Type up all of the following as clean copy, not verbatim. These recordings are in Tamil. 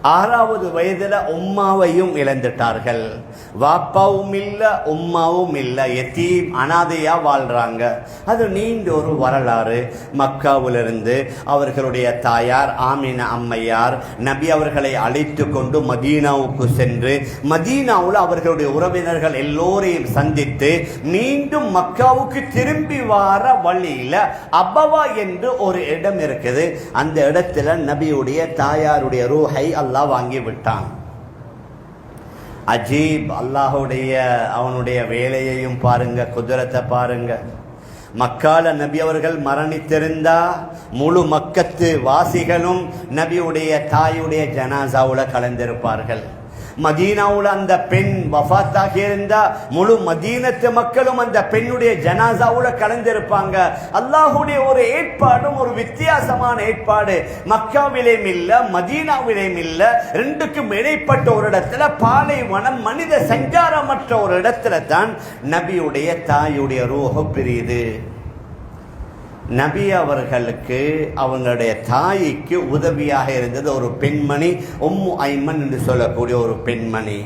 6வது வயதுல உம்மாவையும் இழந்துட்டார்கள். வாப்பாவும் இல்ல, உம்மாவும் இல்ல, யதீம் அனாதையா வாழ்றாங்க. அது நீண்ட ஒரு வரலாறு. மக்காவிலிருந்து அவர்களுடைய தாயார் ஆமினா அம்மையார் நபி அவர்களை அழைத்து கொண்டு மதீனாவுக்கு சென்று மதீனாவில் அவர்களுடைய உறவினர்கள் எல்லோரையும் சந்தித்து மீண்டும் மக்காவுக்கு திரும்பி வர வழியில அபவா என்று ஒரு இடம் இருக்குது. அந்த இடத்துல நபியுடைய தாயாருடைய ரூஹை அல்லாஹ் வாங்கி விட்டான். அஜீப், அல்லாஹுடைய அவனுடைய வேலையையும் பாருங்க, குதிரத்தை பாருங்க. மக்கால நபி அவர்கள் மரணித்திருந்தா முழு மக்கத்து வாசிகளும் நபியுடைய தாயுடைய ஜனாசாவுல கலந்திருப்பார்கள். மதீனாவுல அந்த பெண் வஃபாத்தாகி இருந்தா முழு மதீனத்து மக்களும் அந்த பெண்ணுடைய ஜனாசாவுல கலந்திருப்பாங்க. அல்லாஹுடைய ஒரு ஏற்பாடும் ஒரு வித்தியாசமான ஏற்பாடு. மக்காவிலேயும் இல்ல, மதீனாவிலேயும் இல்ல, ரெண்டுக்கும் இடைப்பட்ட ஒரு இடத்துல பாலைவனம், மனித சஞ்சாரமற்ற ஒரு இடத்துல தான் நபியுடைய தாயுடைய ரூஹ் பிரியுது. நபி அவர்களுக்கு அவங்களுடைய தாய்க்கு உதவியாக இருந்தது ஒரு பெண்மணி, உம்மு ஐமன் என்று சொல்லக்கூடிய ஒரு பெண்மணி.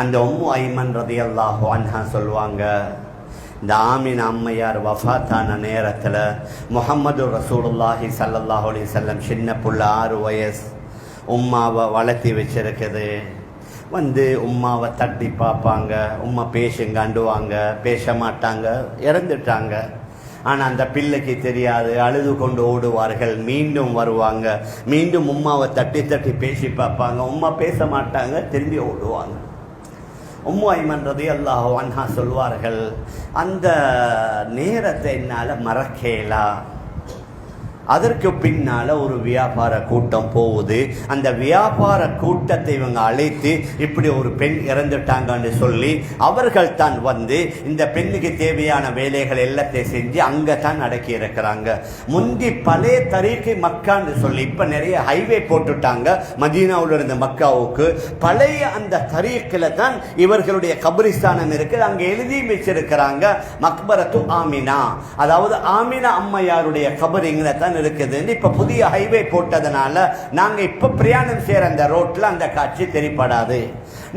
அந்த உம்மு ஐமன் ரலியல்லாஹு அன்ஹா சொல்லுவாங்க, இந்த ஆமினா அம்மையார் வஃபாத்தான நேரத்தில் முஹம்மது ரசூலுல்லாஹி ஸல்லல்லாஹு அலைஹி வஸல்லம் சின்ன புள்ள 6 வயசு உம்மாவை வளர்த்தி வச்சிருக்குது. உம்மாவை தட்டி பார்ப்பாங்க, உம்மா பேசுங்காண்டுவாங்க, பேச மாட்டாங்க, இறந்துட்டாங்க. ஆனால் அந்த பிள்ளைக்கு தெரியாது, அழுது கொண்டு ஓடுவார்கள். மீண்டும் வருவாங்க, மீண்டும் உம்மாவை தட்டி தட்டி பேசி பார்ப்பாங்க, உம்மா பேச மாட்டாங்க, திரும்பி ஓடுவாங்க. உம்மு ஐமன் ரலியல்லாஹு அன்ஹா சொல்வார்கள், அந்த நேரத்தை என்னால் மறக்கலா. அதற்கு பின்னால ஒரு வியாபார கூட்டம் போகுது. அந்த வியாபார கூட்டத்தை இவங்க அழைத்து இப்படி ஒரு பெண் இறந்துட்டாங்கன்னு சொல்லி அவர்கள் தான் இந்த பெண்ணுக்கு தேவையான வேலைகள் எல்லாத்தையும் செஞ்சு அங்கே தான் அடக்கி இருக்கிறாங்க. முந்தி பழைய தரீக்கு மக்கான்னு சொல்லி இப்போ நிறைய ஹைவே போட்டுட்டாங்க மதீனாவில் இருந்த மக்காவுக்கு. பழைய அந்த தரீக்கில் தான் இவர்களுடைய கபரிஸ்தானம் இருக்குது. அங்கே எழுதி வச்சிருக்கிறாங்க மக்பரத்து ஆமினா, அதாவது ஆமினா அம்மையாருடைய கபரிங்களை தான் இருக்குது. இப்ப புதிய ஹைவே போட்டதனால நாங்க இப்ப பிரயாணம் செய்யற அந்த ரோட்ல அந்த காட்சி தெரிப்படாது.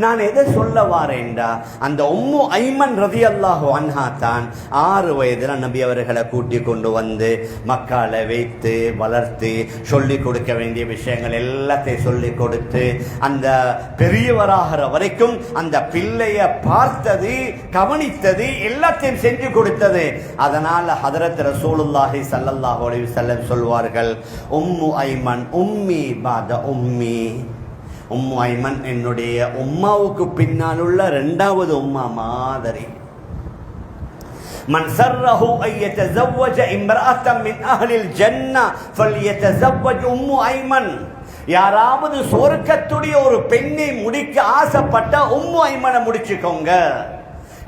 நான் எதை சொல்ல வாரேன்டா, அந்த உம்மு ஐமன் ரலியல்லாஹு அன்ஹா தான் 6 வயதுல நபி அவர்களை கூட்டி கொண்டு மக்கால வைத்து வளர்த்து சொல்லிக் கொடுக்க வேண்டிய விஷயங்கள் எல்லாத்தையும் சொல்லிக் கொடுத்து அந்த பெரியவராகிற வரைக்கும் அந்த பிள்ளைய பார்த்தது, கவனித்தது, எல்லாத்தையும் செஞ்சு கொடுத்தது. அதனால ஹதரத் ரசூலுல்லாஹி ஸல்லல்லாஹு அலைஹி வஸல்லம் சொல்வார்கள், உம்மு ஐமன் உம்மி பாத உம்மி. உம்மு ஐமன் என்னுடைய உம்மாவுக்கு பின்னால் உள்ள 2வது உம்மா மாதிரி. மன் சர்ரஹு அன் யதஸவ்வஜ இம்ரஅத்தன் மின் அஹ்லில் ஜன்னah ஃபல்யதஸவ்வஜ் உம்மு ஐமன். யாராவது சொர்க்கத்துடைய ஒரு பெண்ணை முடிக்க ஆசைப்பட்ட உம்மு ஐமனை முடிச்சுக்கோங்க.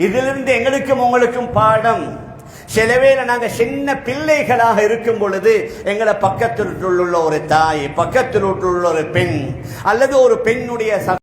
இதிலிருந்து எங்களுக்கும் உங்களுக்கும் பாடம். சில வேளை நாங்கள் சின்ன பிள்ளைகளாக இருக்கும் பொழுது எங்களை பக்கத்தில் உள்ள ஒரு தாய், பக்கத்தில் உள்ள ஒரு பெண் அல்லது ஒரு பெண்ணுடைய